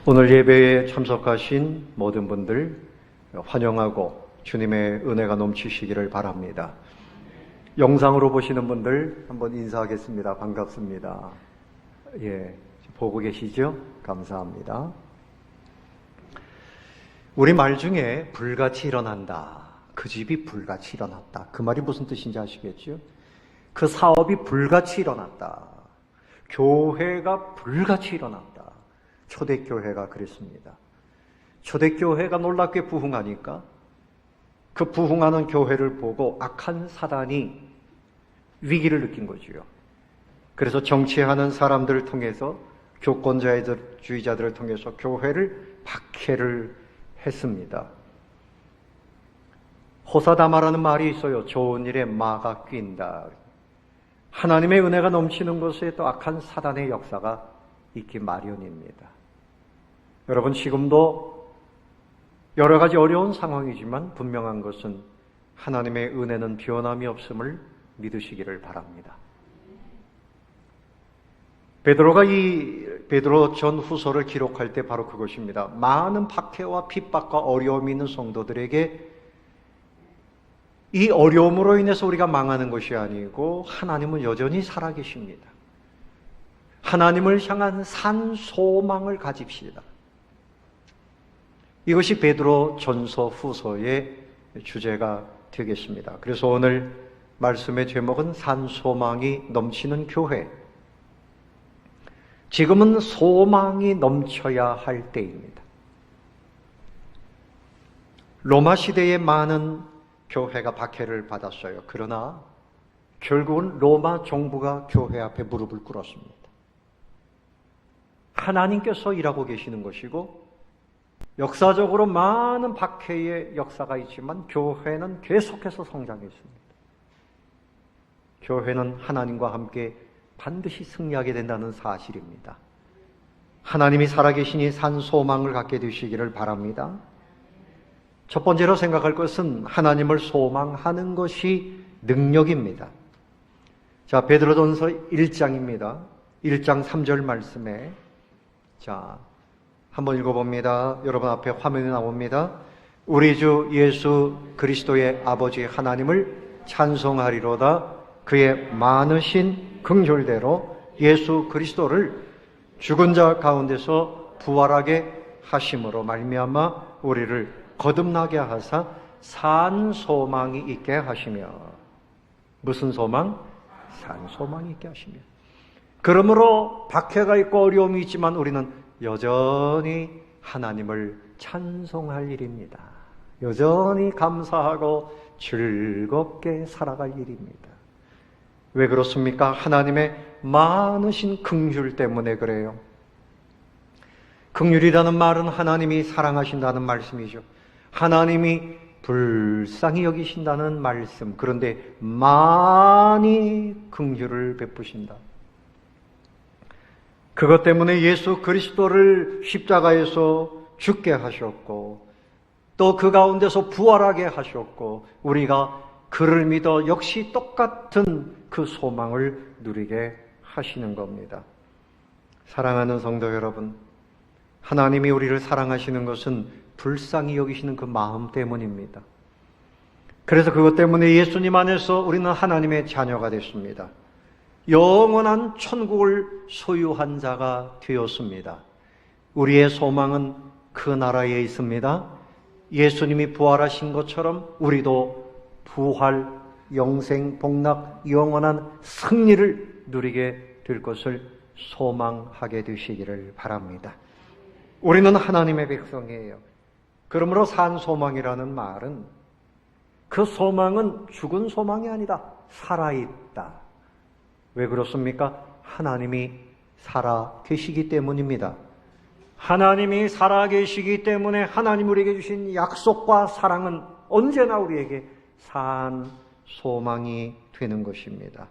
오늘 예배에 참석하신 모든 분들 환영하고 주님의 은혜가 넘치시기를 바랍니다. 영상으로 보시는 분들 한번 인사하겠습니다. 반갑습니다. 보고 계시죠? 감사합니다. 우리 말 중에 불같이 일어난다. 그 집이 불같이 일어났다. 그 말이 무슨 뜻인지 아시겠죠? 그 사업이 불같이 일어났다. 교회가 불같이 일어났다. 초대교회가 그랬습니다. 초대교회가 놀랍게 부흥하니까 그 부흥하는 교회를 보고 악한 사단이 위기를 느낀 거지요. 그래서 정치하는 사람들을 통해서 교권주의자들을 통해서 교회를 박해를 했습니다. 호사다마라는 말이 있어요. 좋은 일에 마가 낀다. 하나님의 은혜가 넘치는 곳에 또 악한 사단의 역사가 있기 마련입니다. 여러분, 지금도 여러 가지 어려운 상황이지만 분명한 것은 하나님의 은혜는 변함이 없음을 믿으시기를 바랍니다. 베드로가 이 베드로 전 후서를 기록할 때 바로 그것입니다. 많은 박해와 핍박과 어려움이 있는 성도들에게 이 어려움으로 인해서 우리가 망하는 것이 아니고 하나님은 여전히 살아계십니다. 하나님을 향한 산 소망을 가집시다. 이것이 베드로 전서 후서의 주제가 되겠습니다. 그래서 오늘 말씀의 제목은 산 소망이 넘치는 교회. 지금은 소망이 넘쳐야 할 때입니다. 로마 시대에 많은 교회가 박해를 받았어요. 그러나 결국은 로마 정부가 교회 앞에 무릎을 꿇었습니다. 하나님께서 일하고 계시는 것이고 역사적으로 많은 박해의 역사가 있지만 교회는 계속해서 성장했습니다. 교회는 하나님과 함께 반드시 승리하게 된다는 사실입니다. 하나님이 살아계시니 산 소망을 갖게 되시기를 바랍니다. 첫 번째로 생각할 것은 하나님을 소망하는 것이 능력입니다. 자, 베드로전서 1장입니다. 1장 3절 말씀에 한번 읽어봅니다. 여러분 앞에 화면에 나옵니다. 우리 주 예수 그리스도의 아버지 하나님을 찬송하리로다. 그의 많으신 긍휼대로 예수 그리스도를 죽은 자 가운데서 부활하게 하심으로 말미암아 우리를 거듭나게 하사 산 소망이 있게 하시며. 무슨 소망? 산 소망이 있게 하시며. 그러므로 박해가 있고 어려움이 있지만 우리는 여전히 하나님을 찬송할 일입니다. 여전히 감사하고 즐겁게 살아갈 일입니다. 왜 그렇습니까? 하나님의 많으신 긍휼 때문에 그래요. 긍휼이라는 말은 하나님이 사랑하신다는 말씀이죠. 하나님이 불쌍히 여기신다는 말씀. 그런데 많이 긍휼을 베푸신다. 그것 때문에 예수 그리스도를 십자가에서 죽게 하셨고 또 그 가운데서 부활하게 하셨고 우리가 그를 믿어 역시 똑같은 그 소망을 누리게 하시는 겁니다. 사랑하는 성도 여러분, 하나님이 우리를 사랑하시는 것은 불쌍히 여기시는 그 마음 때문입니다. 그래서 그것 때문에 예수님 안에서 우리는 하나님의 자녀가 됐습니다. 영원한 천국을 소유한 자가 되었습니다. 우리의 소망은 그 나라에 있습니다. 예수님이 부활하신 것처럼 우리도 부활, 영생, 복락, 영원한 승리를 누리게 될 것을 소망하게 되시기를 바랍니다. 우리는 하나님의 백성이에요. 그러므로 산 소망이라는 말은 그 소망은 죽은 소망이 아니다. 살아있다. 왜 그렇습니까? 하나님이 살아 계시기 때문입니다. 하나님이 살아 계시기 때문에 하나님 우리에게 주신 약속과 사랑은 언제나 우리에게 산 소망이 되는 것입니다.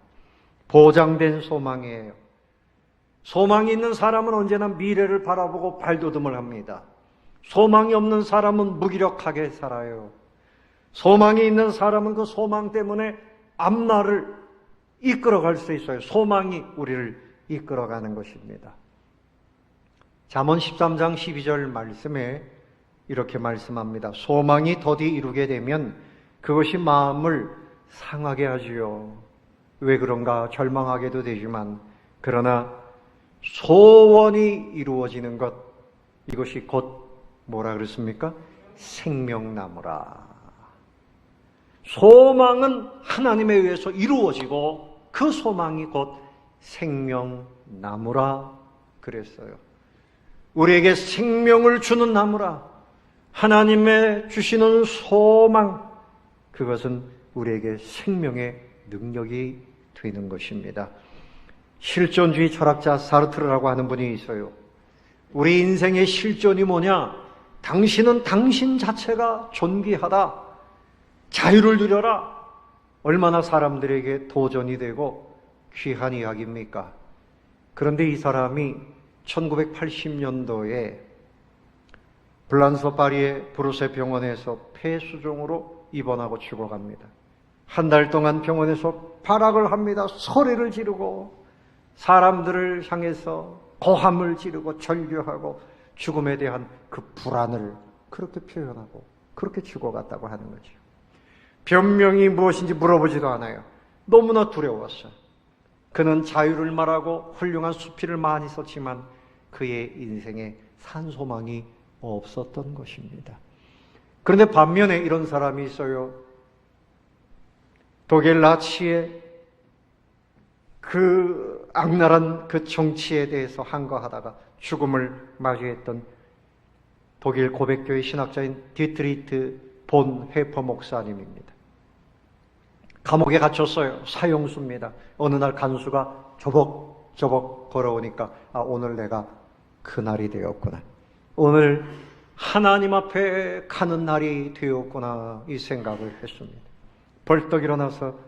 보장된 소망이에요. 소망이 있는 사람은 언제나 미래를 바라보고 발돋움을 합니다. 소망이 없는 사람은 무기력하게 살아요. 소망이 있는 사람은 그 소망 때문에 앞날을 이끌어갈 수 있어요. 소망이 우리를 이끌어가는 것입니다. 잠언 13장 12절 말씀에 이렇게 말씀합니다. 소망이 더디 이루게 되면 그것이 마음을 상하게 하지요. 왜 그런가 절망하게도 되지만 그러나 소원이 이루어지는 것, 이것이 곧 뭐라 그랬습니까? 생명나무라. 소망은 하나님에 의해서 이루어지고 그 소망이 곧 생명나무라 그랬어요. 우리에게 생명을 주는 나무라. 하나님의 주시는 소망, 그것은 우리에게 생명의 능력이 되는 것입니다. 실존주의 철학자 사르트르라고 하는 분이 있어요. 우리 인생의 실존이 뭐냐? 당신은 당신 자체가 존귀하다. 자유를 누려라. 얼마나 사람들에게 도전이 되고 귀한 이야기입니까? 그런데 이 사람이 1980년도에 블란서 파리의 브루세 병원에서 폐수종으로 입원하고 죽어갑니다. 한 달 동안 병원에서 발악을 합니다. 소리를 지르고 사람들을 향해서 고함을 지르고 절규하고 죽음에 대한 그 불안을 그렇게 표현하고 그렇게 죽어갔다고 하는 거죠. 변명이 무엇인지 물어보지도 않아요. 너무나 두려웠어요. 그는 자유를 말하고 훌륭한 수필을 많이 썼지만 그의 인생에 산소망이 없었던 것입니다. 그런데 반면에 이런 사람이 있어요. 독일 나치의 그 악랄한 그 정치에 대해서 항거하다가 죽음을 맞이했던 독일 고백교회 신학자인 디트리트 본 헤퍼 목사님입니다. 감옥에 갇혔어요. 사형수입니다. 어느 날 간수가 조벅조벅 걸어오니까 오늘 내가 그날이 되었구나. 오늘 하나님 앞에 가는 날이 되었구나 이 생각을 했습니다. 벌떡 일어나서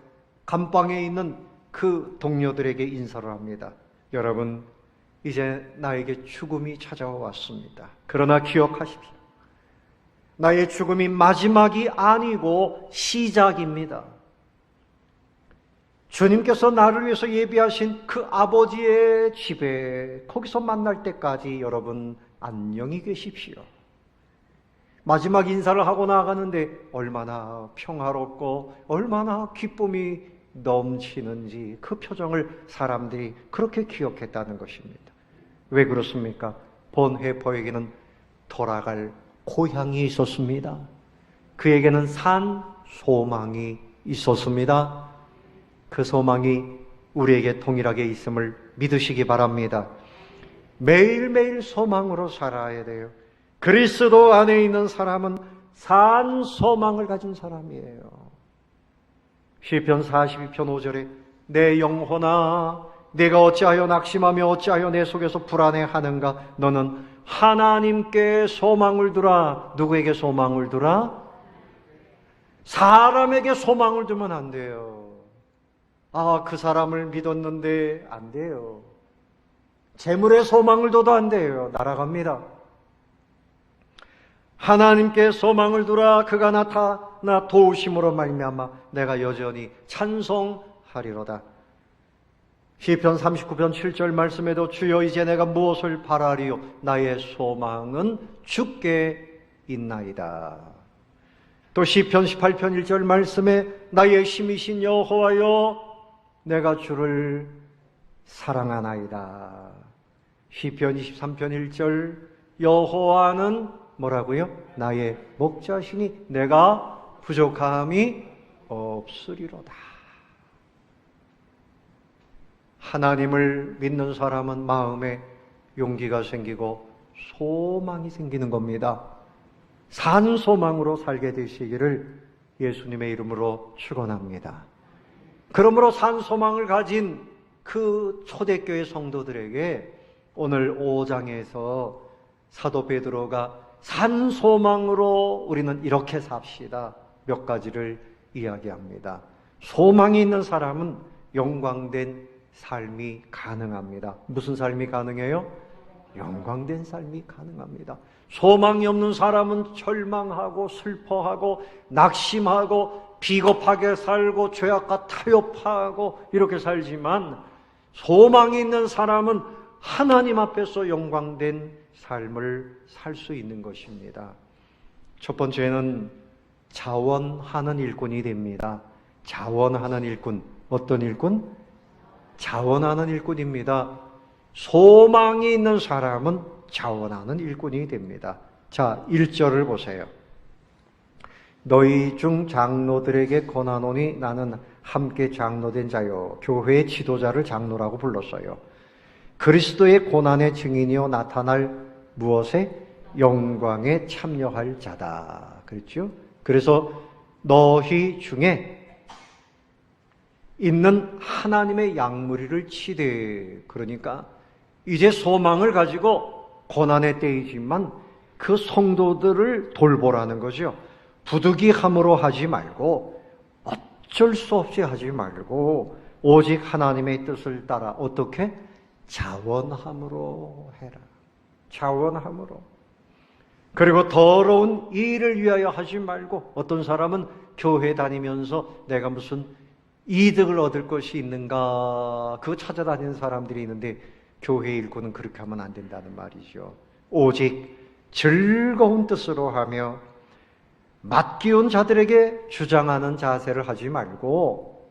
감방에 있는 그 동료들에게 인사를 합니다. 여러분, 이제 나에게 죽음이 찾아왔습니다. 그러나 기억하십시오. 나의 죽음이 마지막이 아니고 시작입니다. 주님께서 나를 위해서 예비하신 그 아버지의 집에 거기서 만날 때까지 여러분 안녕히 계십시오. 마지막 인사를 하고 나가는데 얼마나 평화롭고 얼마나 기쁨이 넘치는지 그 표정을 사람들이 그렇게 기억했다는 것입니다. 왜 그렇습니까? 본 헤퍼에게는 돌아갈 고향이 있었습니다. 그에게는 산 소망이 있었습니다. 그 소망이 우리에게 동일하게 있음을 믿으시기 바랍니다. 매일매일 소망으로 살아야 돼요. 그리스도 안에 있는 사람은 산 소망을 가진 사람이에요. 시편 42편 5절에 내 영혼아 내가 어찌하여 낙심하며 어찌하여 내 속에서 불안해하는가. 너는 하나님께 소망을 두라. 누구에게 소망을 두라? 사람에게 소망을 두면 안 돼요. 그 사람을 믿었는데 안 돼요. 재물에 소망을 둬도 안 돼요. 날아갑니다. 하나님께 소망을 두라. 그가 나타나 도우심으로 말미암아 내가 여전히 찬송하리로다. 시편 39편 7절 말씀에도 주여 이제 내가 무엇을 바라리요 나의 소망은 주께 있나이다. 또 시편 18편 1절 말씀에 나의 힘이신 여호와여 내가 주를 사랑하나이다. 시편 23편 1절 여호와는 뭐라고요? 나의 목자시니 내가 부족함이 없으리로다. 하나님을 믿는 사람은 마음에 용기가 생기고 소망이 생기는 겁니다. 산 소망으로 살게 되시기를 예수님의 이름으로 축원합니다. 그러므로 산 소망을 가진 그 초대교회 성도들에게 오늘 5장에서 사도 베드로가 산 소망으로 우리는 이렇게 삽시다. 몇 가지를 이야기합니다. 소망이 있는 사람은 영광된 삶이 가능합니다. 무슨 삶이 가능해요? 영광된 삶이 가능합니다. 소망이 없는 사람은 절망하고 슬퍼하고 낙심하고 비겁하게 살고 죄악과 타협하고 이렇게 살지만 소망이 있는 사람은 하나님 앞에서 영광된 삶을 살 수 있는 것입니다. 첫 번째는 자원하는 일꾼이 됩니다. 자원하는 일꾼. 어떤 일꾼? 자원하는 일꾼입니다. 소망이 있는 사람은 자원하는 일꾼이 됩니다. 자, 1절을 보세요. 너희 중 장로들에게 권하노니 나는 함께 장로된 자요. 교회의 지도자를 장로라고 불렀어요. 그리스도의 고난의 증인이요 나타날 무엇에? 영광에 참여할 자다. 그렇죠? 그래서 너희 중에 있는 하나님의 양무리를 치되, 그러니까 이제 소망을 가지고 고난의 때이지만 그 성도들을 돌보라는 거죠. 부득이함으로 하지 말고 어쩔 수 없이 하지 말고 오직 하나님의 뜻을 따라 어떻게? 자원함으로 해라. 자원함으로. 그리고 더러운 일을 위하여 하지 말고, 어떤 사람은 교회 다니면서 내가 무슨 이득을 얻을 것이 있는가 그거 찾아다니는 사람들이 있는데, 교회 일꾼은 그렇게 하면 안 된다는 말이죠. 오직 즐거운 뜻으로 하며 맡기운 자들에게 주장하는 자세를 하지 말고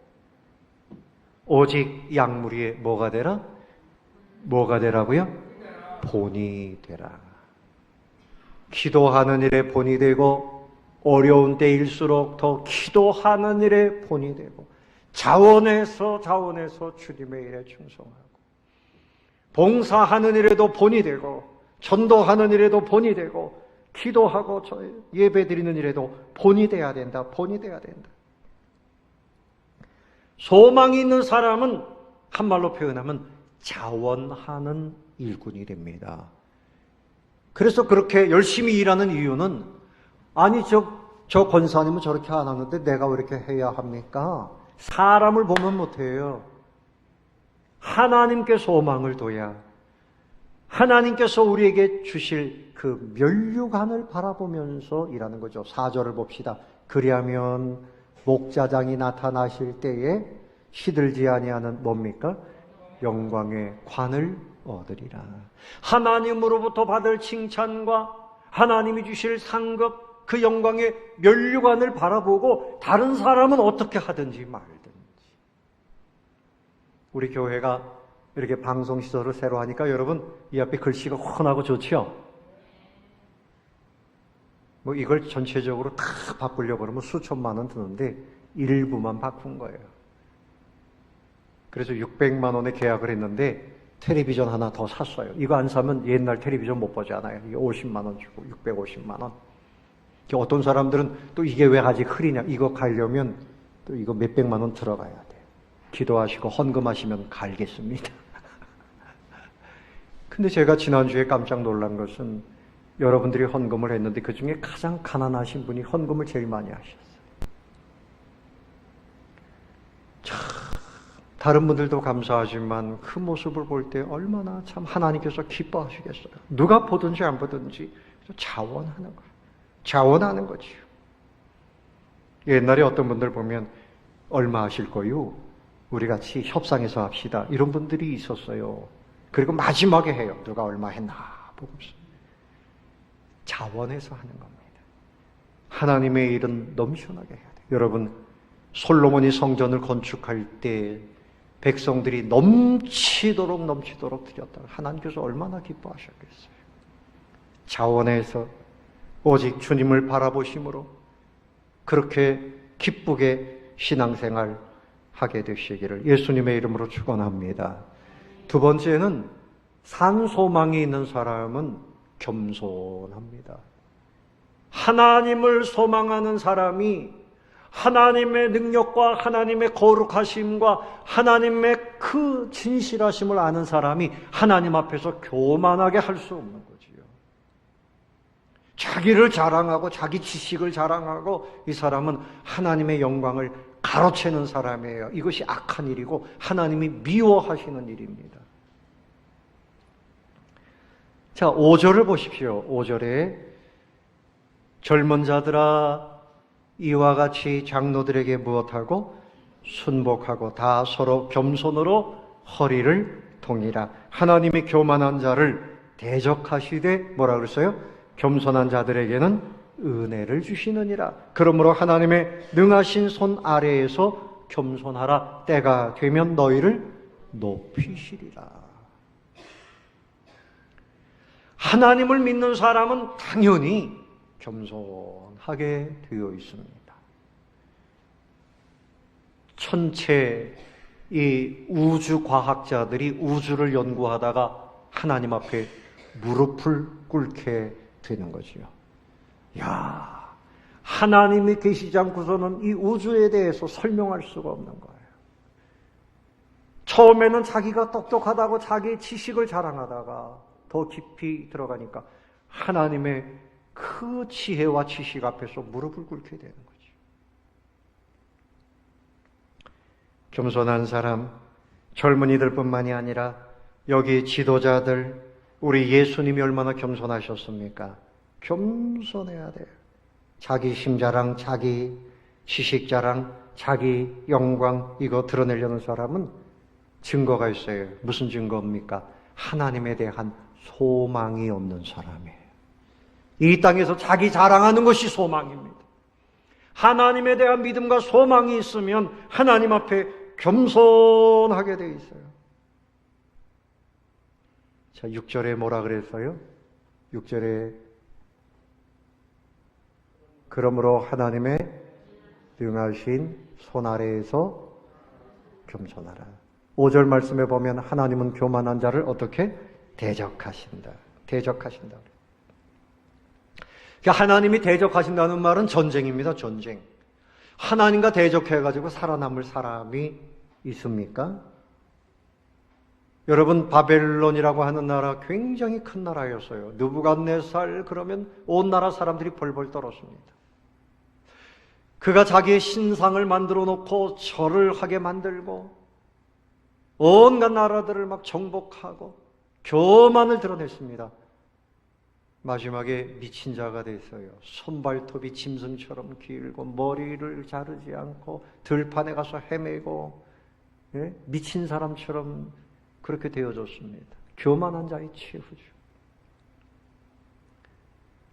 오직 양무리에 뭐가 되라? 뭐가 되라고요? 본이 되라. 기도하는 일에 본이 되고 어려운 때일수록 더 기도하는 일에 본이 되고 자원해서 주님의 일에 충성하고 봉사하는 일에도 본이 되고 전도하는 일에도 본이 되고 기도하고 예배 드리는 일에도 본이 돼야 된다. 본이 돼야 된다. 소망이 있는 사람은 한말로 표현하면 자원하는 일꾼이 됩니다. 그래서 그렇게 열심히 일하는 이유는 아니 저 권사님은 저렇게 안 하는데 내가 왜 이렇게 해야 합니까? 사람을 보면 못해요. 하나님께 소망을 둬야 하나님께서 우리에게 주실 그 면류관을 바라보면서 일하는 거죠. 4절을 봅시다. 그리하면 목자장이 나타나실 때에 시들지 아니하는 뭡니까? 영광의 관을 얻으리라. 하나님으로부터 받을 칭찬과 하나님이 주실 상급, 그 영광의 면류관을 바라보고 다른 사람은 어떻게 하든지 말든지. 우리 교회가 이렇게 방송시설을 새로 하니까 여러분 이 앞에 글씨가 훤하고 좋지요? 뭐 이걸 전체적으로 다 바꾸려고 그러면 수천만 원 드는데 일부만 바꾼 거예요. 그래서 600만 원에 계약을 했는데 텔레비전 하나 더 샀어요. 이거 안 사면 옛날 텔레비전 못 보잖아요. 이게 50만 원 주고 650만 원. 어떤 사람들은 또 이게 왜 아직 흐리냐. 이거 가려면 또 이거 몇백만 원 들어가야 돼요. 기도하시고 헌금하시면 갈겠습니다. 근데 제가 지난주에 깜짝 놀란 것은 여러분들이 헌금을 했는데 그 중에 가장 가난하신 분이 헌금을 제일 많이 하셨어요. 참 다른 분들도 감사하지만 그 모습을 볼 때 얼마나 참 하나님께서 기뻐하시겠어요. 누가 보든지 안 보든지 자원하는 거예요. 자원하는 거지요. 옛날에 어떤 분들 보면 얼마 하실 거요? 우리 같이 협상해서 합시다. 이런 분들이 있었어요. 그리고 마지막에 해요. 누가 얼마 했나 보고서. 자원해서 하는 겁니다. 하나님의 일은 넘쳐나게 해야 돼요. 여러분, 솔로몬이 성전을 건축할 때 백성들이 넘치도록 드렸다. 하나님께서 얼마나 기뻐하셨겠어요. 자원해서 오직 주님을 바라보심으로 그렇게 기쁘게 신앙생활 하게 되시기를 예수님의 이름으로 축원합니다. 두 번째는 산소망이 있는 사람은 겸손합니다. 하나님을 소망하는 사람이 하나님의 능력과 하나님의 거룩하심과 하나님의 그 진실하심을 아는 사람이 하나님 앞에서 교만하게 할 수 없는 거지요. 자기를 자랑하고 자기 지식을 자랑하고 이 사람은 하나님의 영광을 가로채는 사람이에요. 이것이 악한 일이고 하나님이 미워하시는 일입니다. 자, 5절을 보십시오. 5절에 젊은 자들아 이와 같이 장로들에게 무엇하고 순복하고 다 서로 겸손으로 허리를 동이라. 하나님이 교만한 자를 대적하시되 뭐라 그랬어요? 겸손한 자들에게는 은혜를 주시느니라. 그러므로 하나님의 능하신 손 아래에서 겸손하라. 때가 되면 너희를 높이시리라. 하나님을 믿는 사람은 당연히 겸손하게 되어 있습니다. 천체 이 우주 과학자들이 우주를 연구하다가 하나님 앞에 무릎을 꿇게 되는 거지요. 야, 하나님이 계시지 않고서는 이 우주에 대해서 설명할 수가 없는 거예요. 처음에는 자기가 똑똑하다고 자기의 지식을 자랑하다가 더 깊이 들어가니까 하나님의 그 지혜와 지식 앞에서 무릎을 꿇게 되는 거죠. 겸손한 사람, 젊은이들뿐만이 아니라 여기 지도자들, 우리 예수님이 얼마나 겸손하셨습니까? 겸손해야 돼요. 자기 심자랑, 자기 지식 자랑, 자기 영광 이거 드러내려는 사람은 증거가 있어요. 무슨 증거입니까? 하나님에 대한 소망이 없는 사람이에요. 이 땅에서 자기 자랑하는 것이 소망입니다. 하나님에 대한 믿음과 소망이 있으면 하나님 앞에 겸손하게 돼 있어요. 자, 6절에 뭐라 그랬어요? 6절에 그러므로 하나님의 능하신 손 아래에서 겸손하라. 5절 말씀에 보면 하나님은 교만한 자를 어떻게? 대적하신다. 대적하신다. 그러니까 하나님이 대적하신다는 말은 전쟁입니다. 전쟁. 하나님과 대적해가지고 살아남을 사람이 있습니까? 여러분, 바벨론이라고 하는 나라 굉장히 큰 나라였어요. 느부갓네살 그러면 온 나라 사람들이 벌벌 떨었습니다. 그가 자기의 신상을 만들어 놓고 절을 하게 만들고 온갖 나라들을 막 정복하고 교만을 드러냈습니다. 마지막에 미친 자가 됐어요. 손발톱이 짐승처럼 길고 머리를 자르지 않고 들판에 가서 헤매고 미친 사람처럼 그렇게 되어졌습니다. 교만한 자의 최후죠.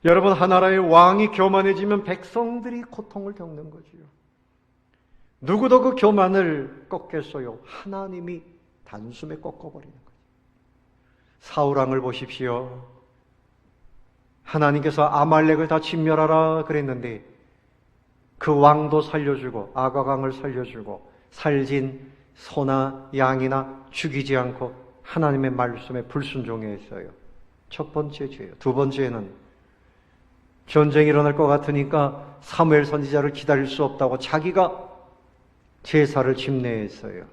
여러분, 하나라의 왕이 교만해지면 백성들이 고통을 겪는 거지요. 누구도 그 교만을 꺾겠어요? 하나님이 단숨에 꺾어버리는 거죠. 사울왕을 보십시오. 하나님께서 아말렉을 다 진멸하라 그랬는데 그 왕도 살려주고 아가강을 살려주고 살진 소나 양이나 죽이지 않고 하나님의 말씀에 불순종했어요. 첫 번째 죄요. 두 번째는 전쟁이 일어날 것 같으니까 사무엘 선지자를 기다릴 수 없다고 자기가 제사를 집례했어요.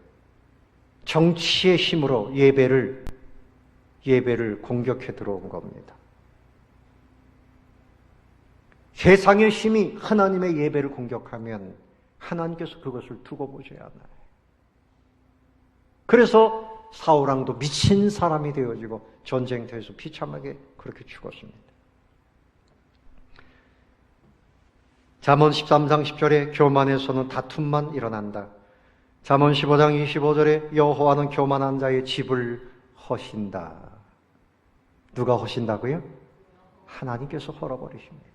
정치의 힘으로 예배를 공격해 들어온 겁니다. 세상의 힘이 하나님의 예배를 공격하면 하나님께서 그것을 두고 보지 않아요. 그래서 사울왕도 미친 사람이 되어지고 전쟁터에서 비참하게 그렇게 죽었습니다. 잠언 13장 10절에 교만에서는 다툼만 일어난다. 잠언 15장 25절에 여호와는 교만한 자의 집을 허신다. 누가 허신다고요? 하나님께서 헐어버리십니다.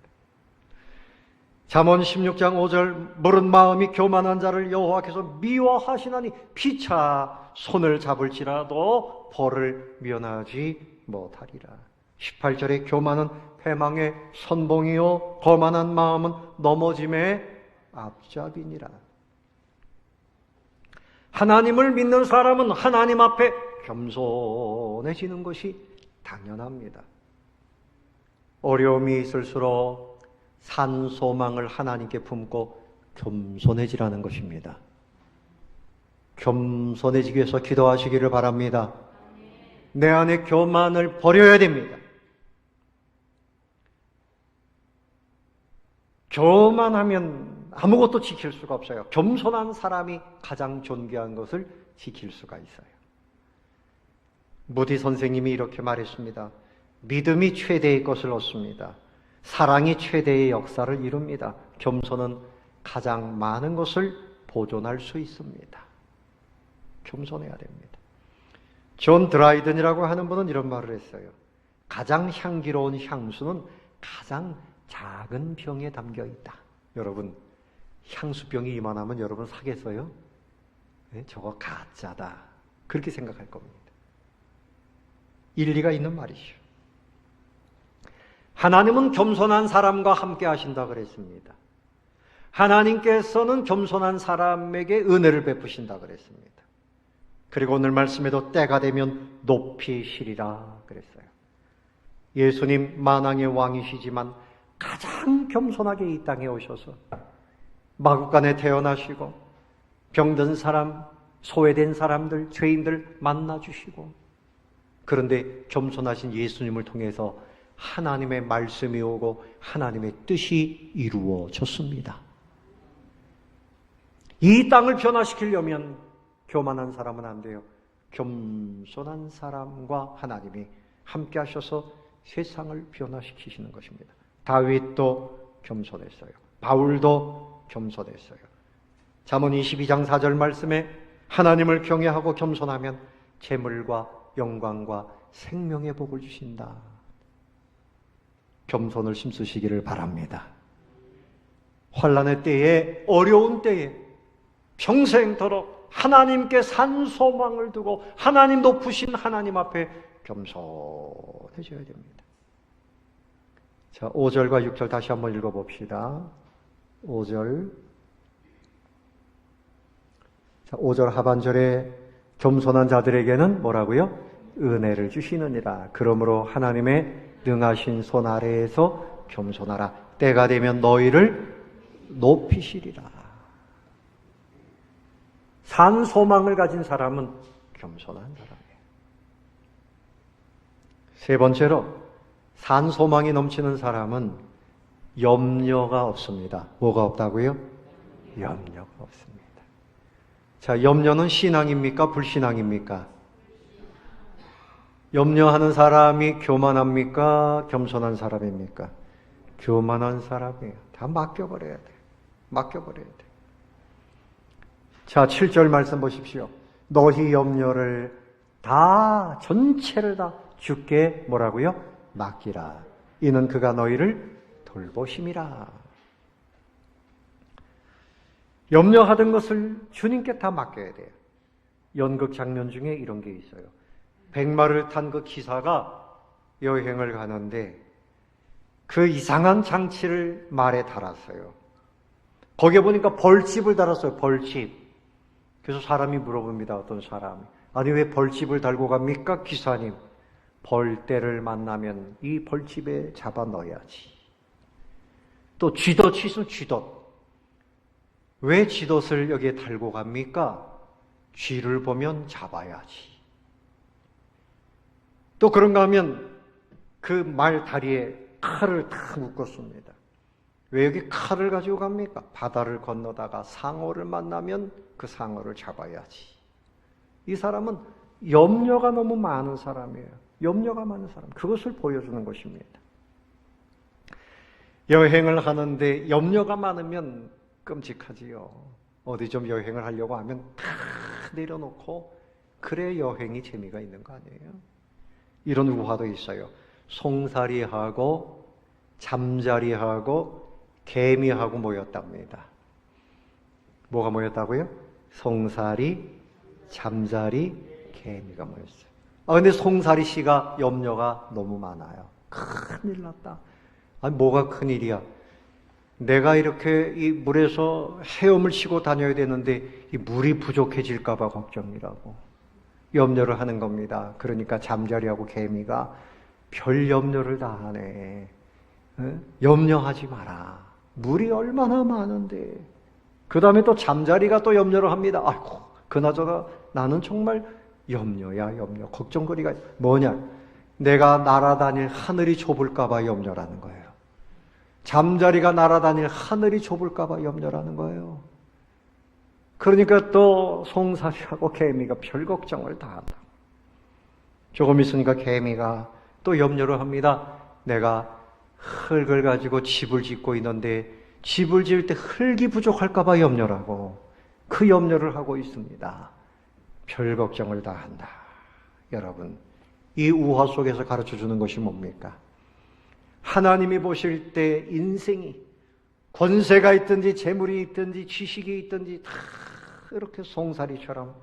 잠언 16장 5절 물은 마음이 교만한 자를 여호와께서 미워하시나니 피차 손을 잡을지라도 벌을 면하지 못하리라. 18절에 교만은 패망의 선봉이요 거만한 마음은 넘어짐의 앞잡이니라. 하나님을 믿는 사람은 하나님 앞에 겸손해지는 것이 당연합니다. 어려움이 있을수록 산 소망을 하나님께 품고 겸손해지라는 것입니다. 겸손해지기 위해서 기도하시기를 바랍니다. 내 안에 교만을 버려야 됩니다. 교만하면 아무것도 지킬 수가 없어요. 겸손한 사람이 가장 존귀한 것을 지킬 수가 있어요. 무디 선생님이 이렇게 말했습니다. 믿음이 최대의 것을 얻습니다. 사랑이 최대의 역사를 이룹니다. 겸손은 가장 많은 것을 보존할 수 있습니다. 겸손해야 됩니다. 존 드라이든이라고 하는 분은 이런 말을 했어요. 가장 향기로운 향수는 가장 작은 병에 담겨 있다. 여러분, 향수병이 이만하면 여러분 사겠어요? 네, 저거 가짜다. 그렇게 생각할 겁니다. 일리가 있는 말이죠. 하나님은 겸손한 사람과 함께 하신다 그랬습니다. 하나님께서는 겸손한 사람에게 은혜를 베푸신다 그랬습니다. 그리고 오늘 말씀에도 때가 되면 높이시리라 그랬어요. 예수님 만왕의 왕이시지만 가장 겸손하게 이 땅에 오셔서 마구간에 태어나시고 병든 사람, 소외된 사람들, 죄인들 만나주시고, 그런데 겸손하신 예수님을 통해서 하나님의 말씀이 오고 하나님의 뜻이 이루어졌습니다. 이 땅을 변화시키려면 교만한 사람은 안 돼요. 겸손한 사람과 하나님이 함께 하셔서 세상을 변화시키시는 것입니다. 다윗도 겸손했어요. 바울도 겸손했어요. 잠언 22장 4절 말씀에 하나님을 경외하고 겸손하면 재물과 영광과 생명의 복을 주신다. 겸손을 힘쓰시기를 바랍니다. 환난의 때에, 어려운 때에 평생토록 하나님께 산 소망을 두고 하나님 높으신 하나님 앞에 겸손해져야 됩니다. 자, 5절과 6절 다시 한번 읽어봅시다. 5절. 자, 5절 하반절에 겸손한 자들에게는 뭐라고요? 은혜를 주시느니라. 그러므로 하나님의 능하신 손 아래에서 겸손하라. 때가 되면 너희를 높이시리라. 산 소망을 가진 사람은 겸손한 사람이에요. 세 번째로, 산 소망이 넘치는 사람은 염려가 없습니다. 뭐가 없다고요? 염려가 없습니다. 자, 염려는 신앙입니까? 불신앙입니까? 염려하는 사람이 교만합니까? 겸손한 사람입니까? 교만한 사람이에요. 다 맡겨버려야 돼. 맡겨버려야 돼. 자, 7절 말씀 보십시오. 너희 염려를 다, 전체를 다 주께 뭐라고요? 맡기라. 이는 그가 너희를 돌보심이라. 염려하던 것을 주님께 다 맡겨야 돼요. 연극 장면 중에 이런 게 있어요. 백마를 탄 그 기사가 여행을 가는데 그 이상한 장치를 말에 달았어요. 거기에 보니까 벌집을 달았어요. 벌집. 그래서 사람이 물어봅니다. 어떤 사람이. 아니, 왜 벌집을 달고 갑니까? 기사님. 벌떼를 만나면 이 벌집에 잡아 넣어야지. 또 쥐덫이 있으면 쥐덫. 왜 쥐덫을 여기에 달고 갑니까? 쥐를 보면 잡아야지. 또 그런가 하면 그 말 다리에 칼을 다 묶었습니다. 왜 여기 칼을 가지고 갑니까? 바다를 건너다가 상어를 만나면 그 상어를 잡아야지. 이 사람은 염려가 너무 많은 사람이에요. 염려가 많은 사람. 그것을 보여주는 것입니다. 여행을 하는데 염려가 많으면 끔찍하지요. 어디 좀 여행을 하려고 하면 다 내려놓고 그래 여행이 재미가 있는 거 아니에요? 이런 우화도 있어요. 송사리하고 잠자리하고 개미하고 모였답니다. 뭐가 모였다고요? 송사리, 잠자리, 개미가 모였어요. 근데 송사리 씨가 염려가 너무 많아요. 큰일 났다. 아니, 뭐가 큰일이야? 내가 이렇게 이 물에서 헤엄을 치고 다녀야 되는데 이 물이 부족해질까봐 걱정이라고 염려를 하는 겁니다. 그러니까 잠자리하고 개미가 별 염려를 다 하네. 염려하지 마라. 물이 얼마나 많은데. 그 다음에 또 잠자리가 또 염려를 합니다. 아이고, 그나저나 나는 정말 염려야, 염려. 걱정거리가 뭐냐? 내가 날아다닐 하늘이 좁을까봐 염려라는 거예요. 잠자리가 날아다닐 하늘이 좁을까봐 염려라는 거예요. 그러니까 또 송사리하고 개미가 별 걱정을 다 한다. 조금 있으니까 개미가 또 염려를 합니다. 내가 흙을 가지고 집을 짓고 있는데 집을 지을 때 흙이 부족할까봐 염려라고 그 염려를 하고 있습니다. 별 걱정을 다 한다. 여러분, 이 우화 속에서 가르쳐주는 것이 뭡니까? 하나님이 보실 때 인생이 권세가 있든지 재물이 있든지 지식이 있든지 다 이렇게 송사리처럼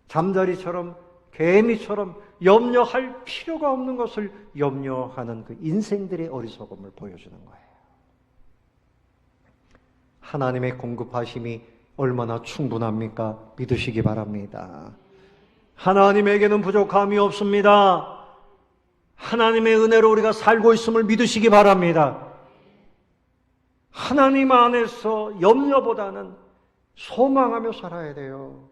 잠자리처럼 개미처럼 염려할 필요가 없는 것을 염려하는 그 인생들의 어리석음을 보여주는 거예요. 하나님의 공급하심이 얼마나 충분합니까? 믿으시기 바랍니다. 하나님에게는 부족함이 없습니다. 하나님의 은혜로 우리가 살고 있음을 믿으시기 바랍니다. 하나님 안에서 염려보다는 소망하며 살아야 돼요.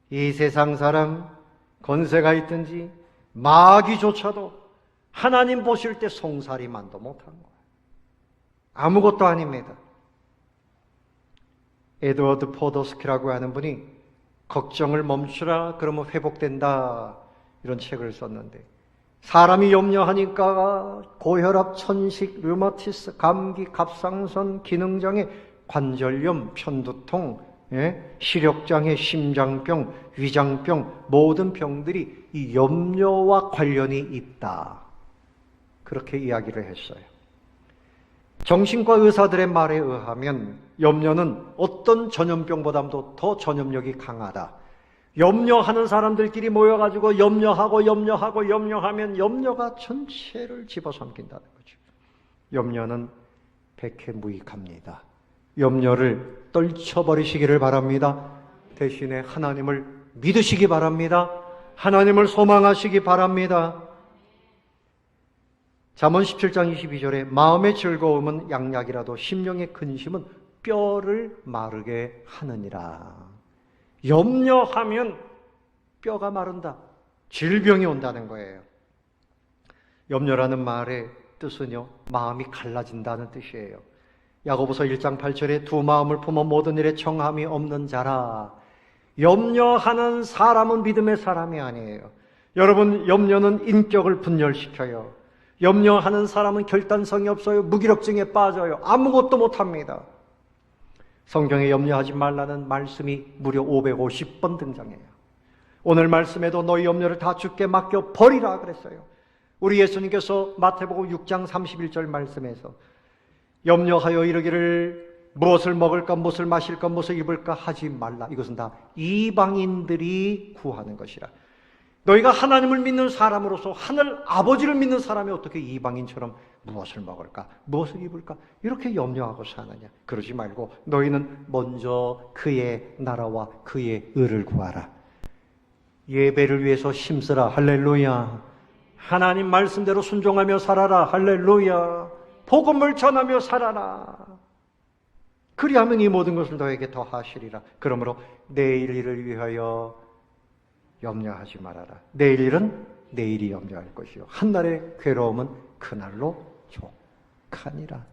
이 세상 사람, 권세가 있든지 마귀조차도 하나님 보실 때 송사리만도 못한 거예요. 아무것도 아닙니다. 에드워드 포더스키라고 하는 분이 걱정을 멈추라 그러면 회복된다 이런 책을 썼는데, 사람이 염려하니까 고혈압, 천식, 류마티스, 감기, 갑상선, 기능장애, 관절염, 편두통, 시력장애, 심장병, 위장병, 모든 병들이 이 염려와 관련이 있다. 그렇게 이야기를 했어요. 정신과 의사들의 말에 의하면 염려는 어떤 전염병보다도 더 전염력이 강하다. 염려하는 사람들끼리 모여가지고 염려하면 염려가 전체를 집어삼킨다는 거죠. 염려는 백해무익합니다. 염려를 떨쳐버리시기를 바랍니다. 대신에 하나님을 믿으시기 바랍니다. 하나님을 소망하시기 바랍니다. 잠언 17장 22절에 마음의 즐거움은 양약이라도 심령의 근심은 뼈를 마르게 하느니라. 염려하면 뼈가 마른다. 질병이 온다는 거예요. 염려라는 말의 뜻은요, 마음이 갈라진다는 뜻이에요. 야고보서 1장 8절에 두 마음을 품어 모든 일에 청함이 없는 자라. 염려하는 사람은 믿음의 사람이 아니에요. 여러분, 염려는 인격을 분열시켜요. 염려하는 사람은 결단성이 없어요. 무기력증에 빠져요. 아무것도 못합니다. 성경에 염려하지 말라는 말씀이 무려 550번 등장해요. 오늘 말씀에도 너희 염려를 다 주께 맡겨 버리라 그랬어요. 우리 예수님께서 마태복음 6장 31절 말씀에서 염려하여 이르기를 무엇을 먹을까, 무엇을 마실까, 무엇을 입을까 하지 말라. 이것은 다 이방인들이 구하는 것이라. 너희가 하나님을 믿는 사람으로서 하늘 아버지를 믿는 사람이 어떻게 이방인처럼 무엇을 먹을까, 무엇을 입을까 이렇게 염려하고 사느냐. 그러지 말고 너희는 먼저 그의 나라와 그의 의를 구하라. 예배를 위해서 힘쓰라. 할렐루야. 하나님 말씀대로 순종하며 살아라. 할렐루야. 복음을 전하며 살아라. 그리하면 이 모든 것을 너에게 더하시리라. 그러므로 내일 일을 위하여 염려하지 말아라. 내일 일은 내일이 염려할 것이요 한날의 괴로움은 그날로 족하니라.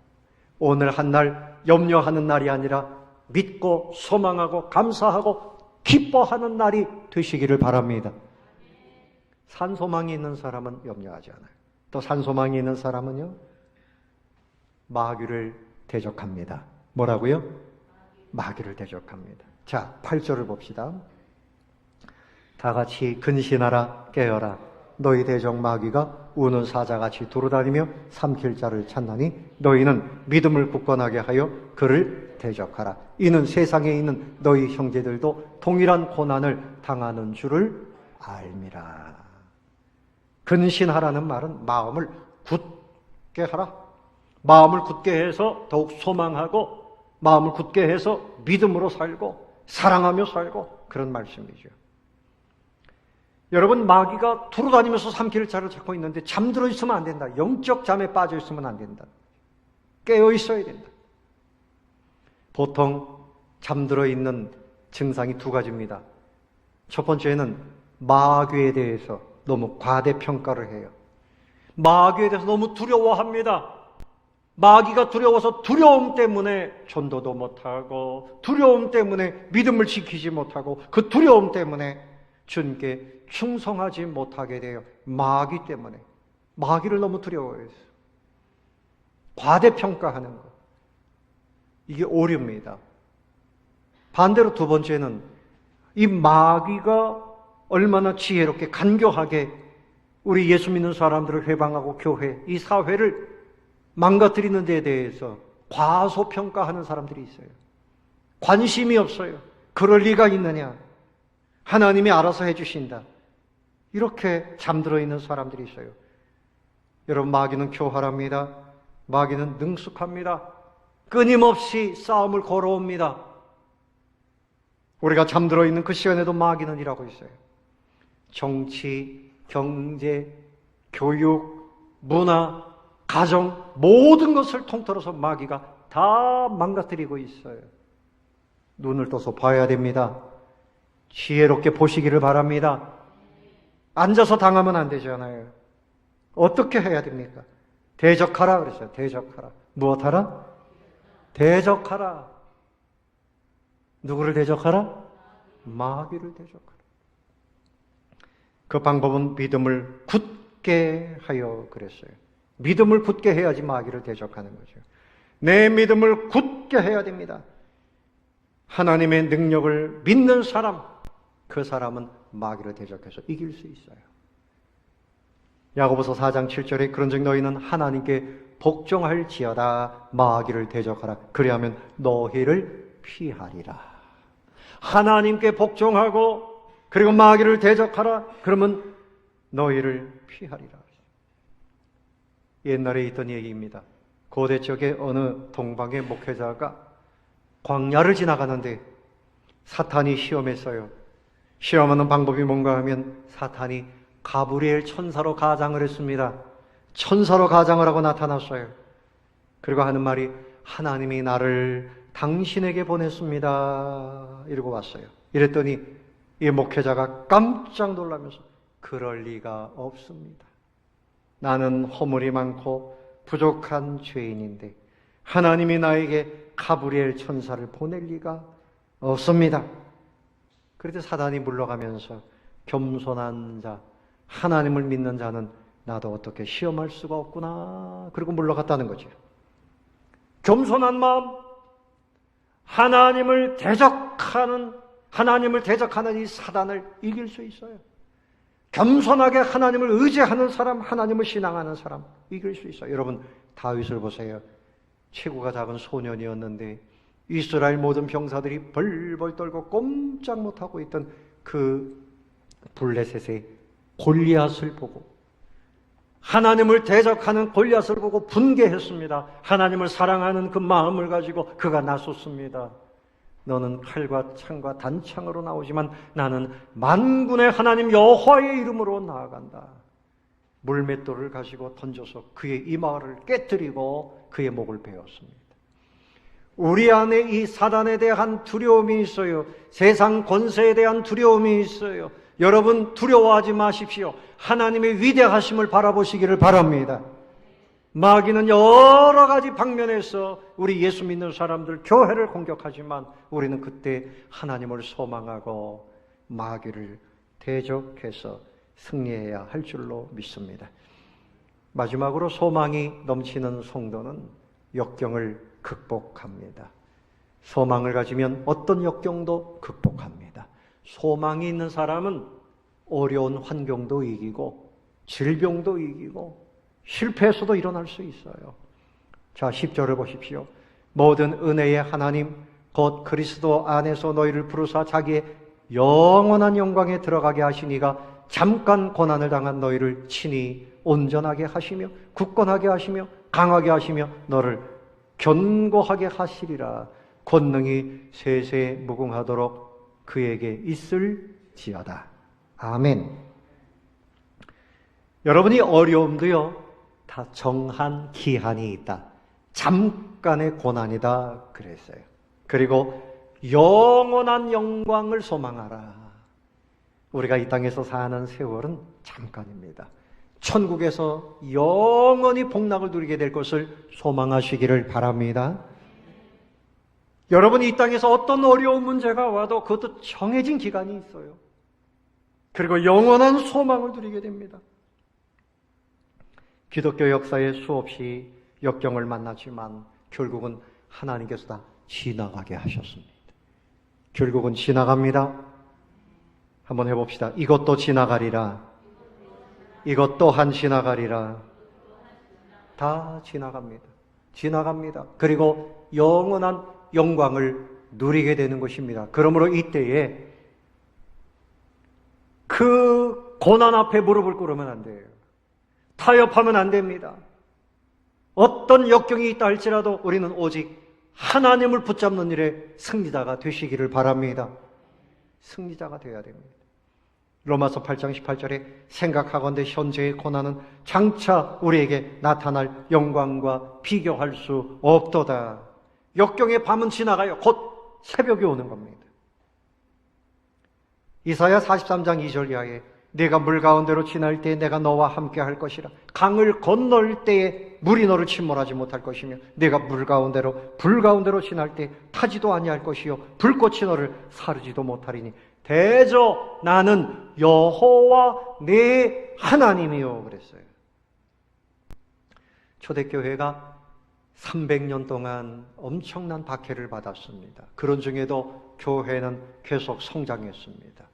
오늘 한날 염려하는 날이 아니라 믿고 소망하고 감사하고 기뻐하는 날이 되시기를 바랍니다. 산소망이 있는 사람은 염려하지 않아요. 또 산소망이 있는 사람은요, 마귀를 대적합니다. 뭐라고요? 마귀를 대적합니다. 자, 8절을 봅시다. 다 같이 근신하라 깨어라. 너희 대적 마귀가 우는 사자같이 돌아다니며 삼킬 자를 찾나니 너희는 믿음을 굳건하게 하여 그를 대적하라. 이는 세상에 있는 너희 형제들도 동일한 고난을 당하는 줄을 알미라. 근신하라는 말은 마음을 굳게 하라. 마음을 굳게 해서 더욱 소망하고 마음을 굳게 해서 믿음으로 살고 사랑하며 살고 그런 말씀이죠. 여러분, 마귀가 두루다니면서 삼킬 자를 찾고 있는데 잠들어 있으면 안 된다. 영적 잠에 빠져 있으면 안 된다. 깨어 있어야 된다. 보통 잠들어 있는 증상이 두 가지입니다. 첫 번째는 마귀에 대해서 너무 과대평가를 해요. 마귀에 대해서 너무 두려워합니다. 마귀가 두려워서 두려움 때문에 전도도 못하고 두려움 때문에 믿음을 지키지 못하고 그 두려움 때문에 주님께 충성하지 못하게 돼요. 마귀 때문에. 마귀를 너무 두려워해서. 과대평가하는 것. 이게 오류입니다. 반대로 두 번째는 이 마귀가 얼마나 지혜롭게 간교하게 우리 예수 믿는 사람들을 회방하고 교회, 이 사회를 망가뜨리는 데에 대해서 과소평가하는 사람들이 있어요. 관심이 없어요. 그럴 리가 있느냐. 하나님이 알아서 해주신다. 이렇게 잠들어 있는 사람들이 있어요. 여러분, 마귀는 교활합니다. 마귀는 능숙합니다. 끊임없이 싸움을 걸어옵니다. 우리가 잠들어 있는 그 시간에도 마귀는 일하고 있어요. 정치, 경제, 교육, 문화, 가정, 모든 것을 통틀어서 마귀가 다 망가뜨리고 있어요. 눈을 떠서 봐야 됩니다. 지혜롭게 보시기를 바랍니다. 앉아서 당하면 안 되잖아요. 어떻게 해야 됩니까? 대적하라 그랬어요. 대적하라. 무엇하라? 대적하라. 누구를 대적하라? 마귀를 대적하라. 그 방법은 믿음을 굳게 하여 그랬어요. 믿음을 굳게 해야지 마귀를 대적하는 거죠. 내 믿음을 굳게 해야 됩니다. 하나님의 능력을 믿는 사람, 그 사람은 마귀를 대적해서 이길 수 있어요. 야고보서 4장 7절에 그런즉 너희는 하나님께 복종할지어다 마귀를 대적하라. 그리하면 너희를 피하리라. 하나님께 복종하고 그리고 마귀를 대적하라. 그러면 너희를 피하리라. 옛날에 있던 얘기입니다. 고대 쪽에 어느 동방의 목회자가 광야를 지나가는데 사탄이 시험했어요. 시험하는 방법이 뭔가 하면 사탄이 가브리엘 천사로 가장을 했습니다. 천사로 가장을 하고 나타났어요. 그리고 하는 말이 하나님이 나를 당신에게 보냈습니다. 이러고 왔어요. 이랬더니 이 목회자가 깜짝 놀라면서 그럴 리가 없습니다. 나는 허물이 많고 부족한 죄인인데 하나님이 나에게 가브리엘 천사를 보낼 리가 없습니다. 그런데 사단이 물러가면서 겸손한 자, 하나님을 믿는 자는 나도 어떻게 시험할 수가 없구나. 그리고 물러갔다는 거죠. 겸손한 마음, 하나님을 대적하는 이 사단을 이길 수 있어요. 겸손하게 하나님을 의지하는 사람, 하나님을 신앙하는 사람 이길 수 있어요. 여러분, 다윗을 보세요. 체구가 작은 소년이었는데 이스라엘 모든 병사들이 벌벌 떨고 꼼짝 못하고 있던 그 블레셋의 골리앗을 보고 하나님을 대적하는 골리앗을 보고 분개했습니다. 하나님을 사랑하는 그 마음을 가지고 그가 나섰습니다. 너는 칼과 창과 단창으로 나오지만 나는 만군의 하나님 여호와의 이름으로 나아간다. 물맷돌을 가지고 던져서 그의 이마를 깨뜨리고 그의 목을 베었습니다. 우리 안에 이 사단에 대한 두려움이 있어요. 세상 권세에 대한 두려움이 있어요. 여러분 두려워하지 마십시오. 하나님의 위대하심을 바라보시기를 바랍니다. 마귀는 여러 가지 방면에서 우리 예수 믿는 사람들, 교회를 공격하지만 우리는 그때 하나님을 소망하고 마귀를 대적해서 승리해야 할 줄로 믿습니다. 마지막으로 소망이 넘치는 성도는 역경을 극복합니다. 소망을 가지면 어떤 역경도 극복합니다. 소망이 있는 사람은 어려운 환경도 이기고 질병도 이기고 실패에서도 일어날 수 있어요. 자, 10절을 보십시오. 모든 은혜의 하나님 곧 그리스도 안에서 너희를 부르사 자기의 영원한 영광에 들어가게 하시니가 잠깐 고난을 당한 너희를 친히 온전하게 하시며 굳건하게 하시며 강하게 하시며 너를 견고하게 하시리라. 권능이 세세 무궁하도록 그에게 있을지어다. 아멘. 여러분이 어려움도요 다 정한 기한이 있다. 잠깐의 고난이다 그랬어요. 그리고 영원한 영광을 소망하라. 우리가 이 땅에서 사는 세월은 잠깐입니다. 천국에서 영원히 복락을 누리게 될 것을 소망하시기를 바랍니다. 여러분이 이 땅에서 어떤 어려운 문제가 와도 그것도 정해진 기간이 있어요. 그리고 영원한 소망을 누리게 됩니다. 기독교 역사에 수없이 역경을 만났지만 결국은 하나님께서 다 지나가게 하셨습니다. 결국은 지나갑니다. 한번 해봅시다. 이것도 지나가리라. 이것 또한 지나가리라. 다 지나갑니다. 지나갑니다. 그리고 영원한 영광을 누리게 되는 것입니다. 그러므로 이때에 그 고난 앞에 무릎을 꿇으면 안 돼요. 타협하면 안 됩니다. 어떤 역경이 있다 할지라도 우리는 오직 하나님을 붙잡는 일에 승리자가 되시기를 바랍니다. 승리자가 되어야 됩니다. 로마서 8장 18절에 생각하건대 현재의 고난은 장차 우리에게 나타날 영광과 비교할 수 없도다. 역경의 밤은 지나가요. 곧 새벽이 오는 겁니다. 이사야 43장 2절 이하에 내가 물 가운데로 지날 때에 내가 너와 함께 할 것이라. 강을 건널 때에 물이 너를 침몰하지 못할 것이며 내가 물 가운데로 불 가운데로 지날 때 타지도 아니할 것이요 불꽃이 너를 사르지도 못하리니 대저 나는 여호와 내 하나님이요 그랬어요. 초대교회가 300년 동안 엄청난 박해를 받았습니다. 그런 중에도 교회는 계속 성장했습니다.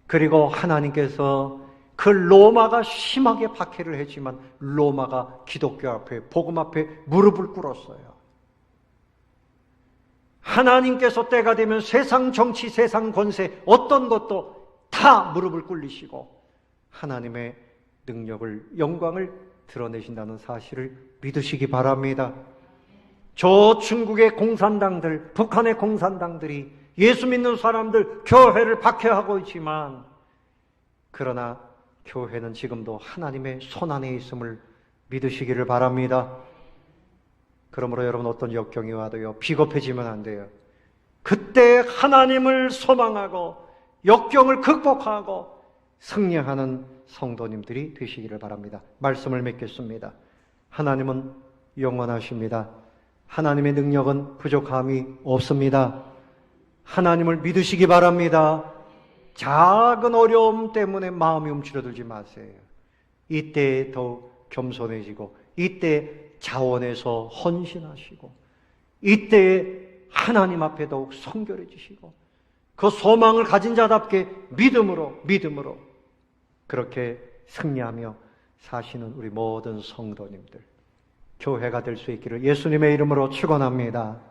그리고 하나님께서 그 로마가 심하게 박해를 했지만 로마가 기독교 앞에 복음 앞에 무릎을 꿇었어요. 하나님께서 때가 되면 세상 정치, 세상 권세 어떤 것도 다 무릎을 꿇리시고 하나님의 능력을, 영광을 드러내신다는 사실을 믿으시기 바랍니다. 저 중국의 공산당들, 북한의 공산당들이 예수 믿는 사람들 교회를 박해하고 있지만 그러나 교회는 지금도 하나님의 손안에 있음을 믿으시기를 바랍니다. 그러므로 여러분 어떤 역경이 와도요 비겁해지면 안 돼요. 그때 하나님을 소망하고 역경을 극복하고 승리하는 성도님들이 되시기를 바랍니다. 말씀을 맺겠습니다. 하나님은 영원하십니다. 하나님의 능력은 부족함이 없습니다. 하나님을 믿으시기 바랍니다. 작은 어려움 때문에 마음이 움츠러들지 마세요. 이때 더욱 겸손해지고 이때 자원해서 헌신하시고 이때 하나님 앞에 더욱 성결해지시고 그 소망을 가진 자답게 믿음으로 그렇게 승리하며 사시는 우리 모든 성도님들 교회가 될 수 있기를 예수님의 이름으로 축원합니다.